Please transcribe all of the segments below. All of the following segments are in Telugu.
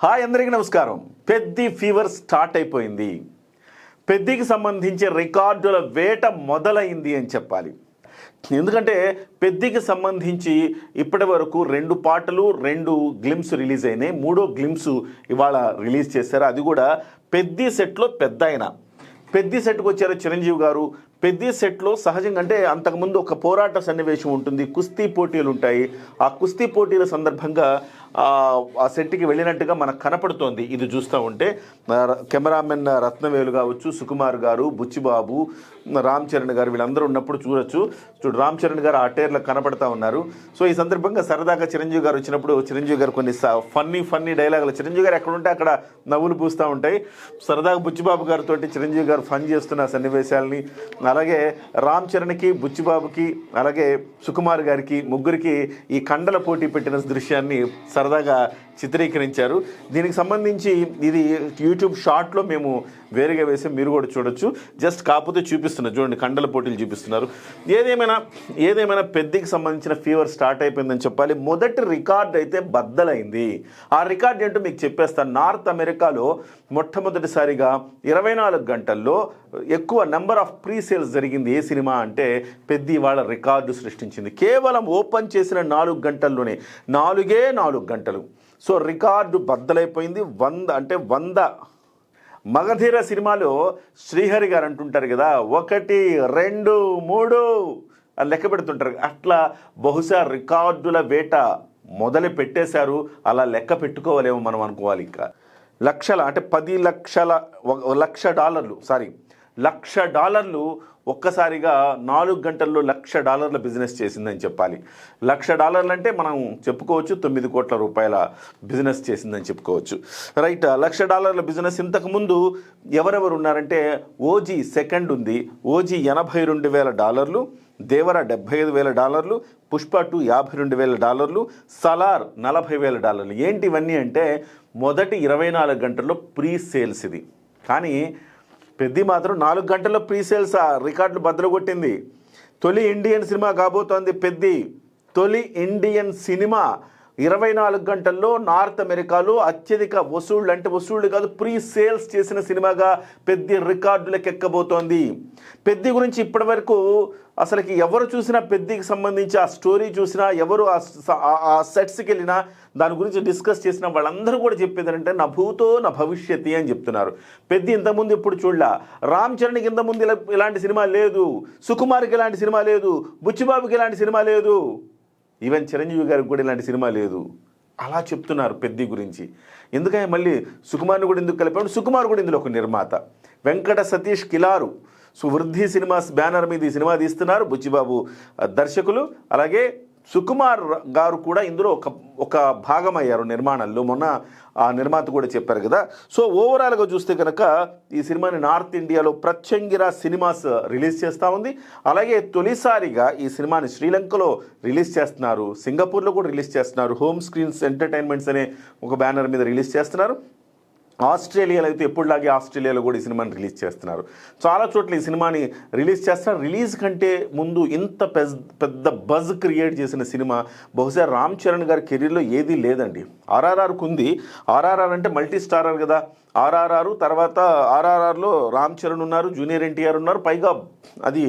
హాయ్ అందరికీ నమస్కారం. పెద్ది ఫీవర్ స్టార్ట్ అయిపోయింది. పెద్దికి సంబంధించి రికార్డుల వేట మొదలైంది అని చెప్పాలి. ఎందుకంటే పెద్దికి సంబంధించి ఇప్పటి వరకు 2 పాటలు 2 గ్లిమ్స్ రిలీజ్ అయినాయి. 3వ గ్లిమ్స్ ఇవాళ రిలీజ్ చేశారు. అది కూడా పెద్ది సెట్లో పెద్ద ఆయన. పెద్ది సెట్కి వచ్చారు చిరంజీవి గారు. పెద్ది సెట్లో సహజంగా అంటే అంతకుముందు ఒక పోరాట సన్నివేశం ఉంటుంది, కుస్తీ పోటీలు ఉంటాయి. ఆ కుస్తీ పోటీల సందర్భంగా ఆ సెట్కి వెళ్ళినట్టుగా మనకు కనపడుతోంది. ఇది చూస్తూ ఉంటే కెమెరామెన్ రత్నవేలు కావచ్చు, సుకుమార్ గారు, బుచ్చిబాబు, రామ్ చరణ్ గారు వీళ్ళందరూ ఉన్నప్పుడు చూడొచ్చు. చూడు రామ్ చరణ్ గారు ఆ టైర్లో కనపడతా ఉన్నారు. సో ఈ సందర్భంగా సరదాగా చిరంజీవి గారు వచ్చినప్పుడు చిరంజీవి గారు కొన్ని ఫన్నీ డైలాగులు, చిరంజీవి గారు ఎక్కడ ఉంటే అక్కడ నవ్వులు పూస్తూ ఉంటాయి. సరదాగా బుచ్చిబాబు గారితో చిరంజీవి గారు ఫన్ చేస్తున్న సన్నివేశాలని, అలాగే రామ్ చరణ్కి, బుచ్చిబాబుకి, అలాగే సుకుమార్ గారికి ముగ్గురికి ఈ కండల పోటీ పెట్టిన దృశ్యాన్ని సరదాగా చిత్రీకరించారు. దీనికి సంబంధించి ఇది యూట్యూబ్ షార్ట్లో మేము వేరుగా వేసి మీరు కూడా చూడొచ్చు. జస్ట్ కాకపోతే చూపిస్తున్నారు, చూడండి కండల పోటీలు చూపిస్తున్నారు. ఏదేమైనా పెద్దికి సంబంధించిన ఫీవర్ స్టార్ట్ అయిపోయిందని చెప్పాలి. మొదటి రికార్డ్ అయితే బద్దలైంది. ఆ రికార్డ్ ఏంటో మీకు చెప్పేస్తాను. నార్త్ అమెరికాలో మొట్టమొదటిసారిగా 24 గంటల్లో ఎక్కువ నెంబర్ ఆఫ్ ప్రీ సేల్స్ జరిగింది. ఏ సినిమా అంటే పెద్ది వాళ్ళ రికార్డు సృష్టించింది. కేవలం ఓపెన్ చేసిన 4 గంటల్లోనే, 4 గంటలు. So record బద్దలైపోయింది. 100 మగధీర సినిమాలో శ్రీహరి గారు అంటుంటారు కదా, 1, 2, 3 అని లెక్క పెడుతుంటారు. అట్లా బహుశా రికార్డుల వేట మొదలు పెట్టేశారు. అలా లెక్క పెట్టుకోవాలేమో మనం అనుకోవాలి. ఇంకా లక్షల అంటే $1,00,000 ఒక్కసారిగా 4 గంటల్లో $1,00,000 బిజినెస్ చేసిందని చెప్పాలి. $1,00,000 అంటే మనం చెప్పుకోవచ్చు 9 కోట్ల రూపాయల బిజినెస్ చేసిందని చెప్పుకోవచ్చు. Right, $1,00,000 business. ఇంతకుముందు ఎవరెవరు ఉన్నారంటే ఓజీ సెకండ్ ఉంది. ఓజీ $82,000, దేవర $75,000, పుష్ప 2 $52,000, సలార్ $40,000. ఏంటి ఇవన్నీ అంటే మొదటి 24 గంటల్లో ప్రీ సేల్స్ ఇది. కానీ పెద్ది మాత్రం 4 గంటల్లో ప్రీ సేల్స్ రికార్డులు బద్దలు కొట్టింది. తొలి ఇండియన్ సినిమా కాబోతోంది పెద్ది. తొలి ఇండియన్ సినిమా 24 గంటల్లో నార్త్ అమెరికాలో అత్యధిక వసూళ్లు, అంటే వసూళ్లు కాదు ప్రీ సేల్స్ చేసిన సినిమాగా పెద్ది రికార్డులకు ఎక్కబోతోంది. పెద్ది గురించి ఇప్పటి వరకు అసలుకి ఎవరు చూసినా, పెద్దికి సంబంధించి ఆ స్టోరీ చూసినా, ఎవరు ఆ సెట్స్కి వెళ్ళినా, దాని గురించి డిస్కస్ చేసిన వాళ్ళందరూ కూడా చెప్పేది అంటే నా భూతో నా భవిష్యత్తు అని చెప్తున్నారు. పెద్ది ఇంతకుముందు ఇప్పుడు చూడలా. రామ్ చరణ్కి ఇంతకుముందు ఇలాంటి సినిమా లేదు, సుకుమార్కి ఇలాంటి సినిమా లేదు, బుచ్చిబాబుకి ఇలాంటి సినిమా లేదు, ఈవెన్ చిరంజీవి గారికి కూడా ఇలాంటి సినిమా లేదు. అలా చెప్తున్నారు పెద్ది గురించి. ఎందుకంటే మళ్ళీ సుకుమార్ని కూడా ఎందుకు కలిపాడు? సుకుమార్ కూడా ఇందులో ఒక నిర్మాత. వెంకట సతీష్ కిలారు వృద్ధి సినిమాస్ బ్యానర్ మీద ఈ సినిమా తీస్తున్నారు. బుచ్చిబాబు దర్శకులు. అలాగే సుకుమార్ గారు కూడా ఇందులో ఒక భాగం అయ్యారు నిర్మాణంలో. మొన్న ఆ నిర్మాత కూడా చెప్పారు కదా. సో ఓవరాల్గా చూస్తే కనుక ఈ సినిమాని నార్త్ ఇండియాలో ప్రత్యంగిర సినిమాస్ రిలీజ్ చేస్తూ ఉంది. అలాగే తొలిసారిగా ఈ సినిమాని శ్రీలంకలో రిలీజ్ చేస్తున్నారు, సింగపూర్లో కూడా రిలీజ్ చేస్తున్నారు. హోమ్ స్క్రీన్స్ ఎంటర్టైన్మెంట్స్ అనే ఒక బ్యానర్ మీద రిలీజ్ చేస్తున్నారు. ఆస్ట్రేలియాలో అయితే ఎప్పుడులాగే ఆస్ట్రేలియాలో కూడా ఈ సినిమాని రిలీజ్ చేస్తున్నారు. చాలా చోట్ల ఈ సినిమాని రిలీజ్ చేస్తున్నారు. రిలీజ్ కంటే ముందు ఇంత పెద్ద బజ్ క్రియేట్ చేసిన సినిమా బహుశా రామ్ చరణ్ గారి కెరీర్లో ఏదీ లేదండి. ఆర్ఆర్ఆర్కు ఉంది. ఆర్ఆర్ఆర్ అంటే మల్టీ స్టారర్ కదా. ఆర్ఆర్ఆర్ తర్వాత ఆర్ఆర్ఆర్లో రామ్ చరణ్ ఉన్నారు, జూనియర్ ఎన్టీఆర్ ఉన్నారు, పైగా అది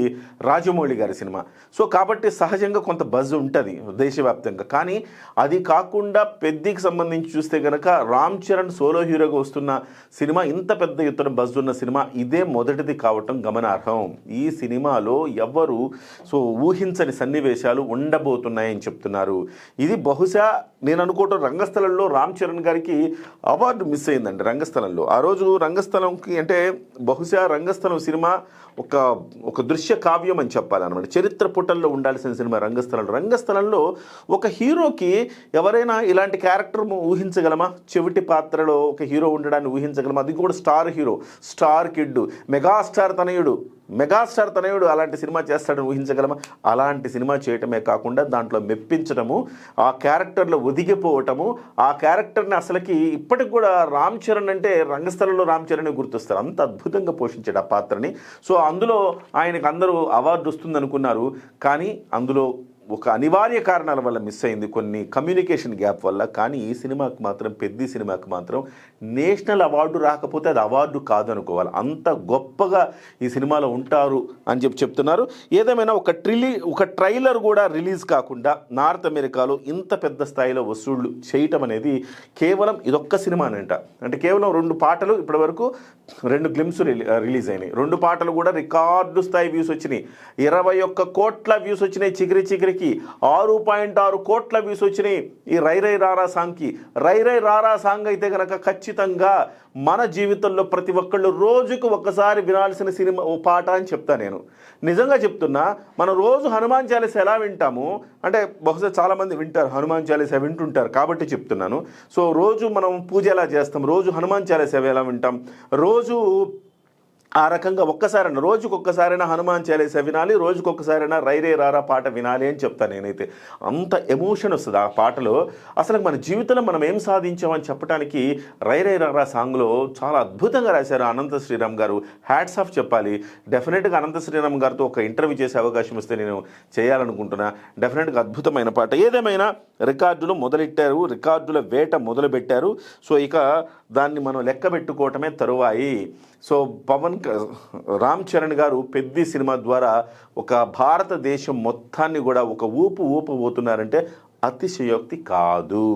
రాజమౌళి గారి సినిమా. సో కాబట్టి సహజంగా కొంత బజ్ ఉంటుంది దేశవ్యాప్తంగా. కానీ అది కాకుండా పెద్దికి సంబంధించి చూస్తే కనుక రామ్ చరణ్ సోలో హీరోగా వస్తున్న సినిమా, ఇంత పెద్ద ఎత్తున బజ్ ఉన్న సినిమా ఇదే మొదటిది కావటం గమనార్హం. ఈ సినిమాలో ఎవరు ఊహించని సన్నివేశాలు ఉండబోతున్నాయని చెప్తున్నారు. ఇది బహుశా నేను అనుకోవటం రంగస్థలంలో రామ్ చరణ్ గారికి అవార్డు మిస్ అయిందండి. రంగస్థలంలో ఆ రోజు రంగస్థలంకి అంటే బహుశా రంగస్థలం సినిమా ఒక దృశ్య కావ్యం అని చెప్పాలన్నమాట. చరిత్ర పుటల్లో ఉండాల్సిన సినిమా రంగస్థలంలో ఒక హీరోకి ఎవరైనా ఇలాంటి క్యారెక్టర్ ఊహించగలమా? చెవిటి పాత్రలో ఒక హీరో ఉండడాన్ని ఊహించగలమా? అది కూడా star hero, star kid, megastar తనయుడు అలాంటి సినిమా చేస్తాడని ఊహించగలమా? అలాంటి సినిమా చేయటమే కాకుండా దాంట్లో మెప్పించడము, ఆ క్యారెక్టర్లో ఒదిగిపోవటము, ఆ క్యారెక్టర్ని అసలుకి ఇప్పటికి కూడా రామ్ చరణ్ అంటే రంగస్థలంలో రామ్ చరణ్ గుర్తొస్తారు. అంత అద్భుతంగా పోషించాడు ఆ పాత్రని. సో అందులో ఆయనకు అందరూ అవార్డు వస్తుంది అనుకున్నారు. కానీ అందులో ఒక అనివార్య కారణాల వల్ల మిస్ అయింది, కొన్ని కమ్యూనికేషన్ గ్యాప్ వల్ల. కానీ ఈ సినిమాకు మాత్రం, పెద్ద సినిమాకు మాత్రం నేషనల్ అవార్డు రాకపోతే అది అవార్డు కాదు అనుకోవాలి, అంత గొప్పగా ఈ సినిమాలో ఉంటారు అని చెప్తున్నారు. ఏదేమైనా ఒక ట్రైలర్ కూడా రిలీజ్ కాకుండా నార్త్ అమెరికాలో ఇంత పెద్ద స్థాయిలో వసూళ్లు చేయటం అనేది కేవలం ఇదొక్క సినిమానంట. అంటే కేవలం 2 పాటలు ఇప్పటి వరకు 2 గ్లిమ్స్ రిలీజ్ అయినాయి. 2 పాటలు కూడా రికార్డు స్థాయి వ్యూస్ వచ్చినాయి. 21 కోట్ల వ్యూస్ వచ్చినాయి చిగిరికి 6.6 కోట్ల వ్యూస్ వచ్చినాయి ఈ రై రై రారా సాంగ్కి. రై రై రారా సాంగ్ అయితే కనుక ఖచ్చితంగా మన జీవితంలో ప్రతి ఒక్కళ్ళు రోజుకు ఒకసారి వినాల్సిన సినిమా పాట అని చెప్తా. నేను నిజంగా చెప్తున్నా, మనం రోజు హనుమాన్ చాలీసా ఎలా వింటాము అంటే, బహుశా చాలామంది వింటారు హనుమాన్ చాలీసా వింటుంటారు కాబట్టి చెప్తున్నాను. సో రోజు మనం పూజ ఎలా చేస్తాం, రోజు హనుమాన్ చాలీసా ఎలా వింటాం, రోజు ఆ రకంగా రోజుకొక్కసారైనా హనుమాన్ చాలీసా వినాలి, రోజుకొక్కసారైనా రై రే రారా పాట వినాలి అని చెప్తాను నేనైతే. అంత ఎమోషన్ వస్తుంది ఆ పాటలో. అసలు మన జీవితంలో మనం ఏం సాధించామని చెప్పడానికి రై రే రారా సాంగ్లో చాలా అద్భుతంగా రాశారు అనంత శ్రీరామ్ గారు. హ్యాట్స్ ఆఫ్ చెప్పాలి. డెఫినెట్గా అనంత శ్రీరామ్ గారితో ఒక ఇంటర్వ్యూ చేసే అవకాశం వస్తే నేను చేయాలనుకుంటున్నా. డెఫినెట్గా అద్భుతమైన పాట. ఏదేమైనా రికార్డులు మొదలెట్టారు, రికార్డుల వేట మొదలుపెట్టారు. సో ఇక దాన్ని మనం లెక్క పెట్టుకోవటమే తరువాయి. సో రామ్ చరణ్ గారు పెద్ద సినిమా ద్వారా ఒక భారతదేశం మొత్తాన్ని కూడా ఒక ఊపు పోతున్నారంటే అతిశయోక్తి కాదు.